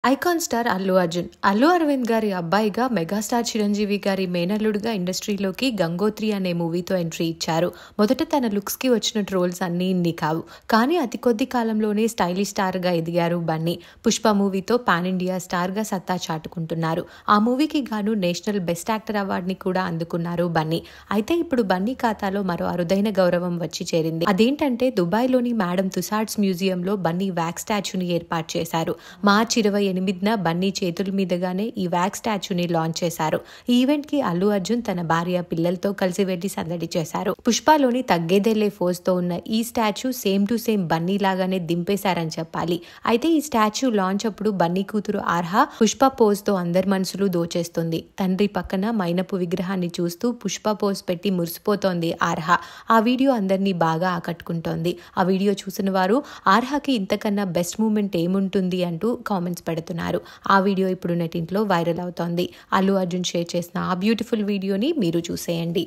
Icon star Allu Arjun. Allu Aravind గారి అబ్బాయిగా megastar Chiranjeevi గారి మేనల్లుడుగా ఇండస్ట్రీలోకి గంగోత్రి అనే మూవీతో ఎంట్రీ ఇచ్చారు. మొదట తన లుక్స్ కి వచ్చిన ట్రోల్స్ అన్నీ ఇన్ని కావు. కానీ అతి కొద్ది కాలంలోనే స్టైలిష్ స్టార్ గా ఎదిగారు బన్నీ. పుష్ప మూవీతో పాన్ ఇండియా స్టార్ గా సత్తా చాటుకుంటున్నారు. ఆ మూవీకి గాను నేషనల్ బెస్ట్ యాక్టర్ అవార్డుని కూడా అందుకున్నారు బన్నీ. అయితే ఇప్పుడు బన్నీ ఖాతాలో మరో అరుదైన గౌరవం వచ్చి చేరింది. అదేంటంటే దుబాయ్లోని మేడం తుసాడ్స్ మ్యూజియంలో బన్నీ వ్యాక్స్ స్టాచ్యూని ఏర్పాటు చేశారు. మార్చి 28న బన్నీ చేతుల మీదుగానే ఈ వ్యాక్స్ స్టాచ్యూని లాంచ్ చేశారు. ఈ ఈవెంట్ కి అల్లు అర్జున్ తన భార్య పిల్లలతో కలిసి వెళ్లి సందడి చేశారు. పుష్పలోని తగ్గేదేలే ఫోజ్ తో ఉన్న ఈ statue same to same Bunny లాగానే దింపేశారని చెప్పాలి. అయితే ఈ స్టాచ్యూ లాంచ్ అప్పుడు బన్నీ కూతురు ఆర్హా పుష్ప పోజ్ తో అందరి మనసులు దోచేస్తుంది. తండ్రి పక్కన మైనపు విగ్రహాన్ని చూస్తూ పుష్ప పోజ్ పెట్టి మురిసిపోతోంది ఆర్హా. ఆ వీడియో అందరినీ బాగా ఆకట్టుకుంటోంది. ఆ వీడియో చూసిన వారు ఆర్హాకి ఇంతకన్నా బెస్ట్ మూమెంట్ ఏముంటుంది అంటూ కామెంట్స్ పెడుతున్నారు. ఆ వీడియో ఇప్పుడు నెట్టింట్లో వైరల్ అవుతోంది. అల్లు అర్జున్ షేర్ చేసిన ఆ బ్యూటిఫుల్ వీడియోని మీరు చూసేయండి.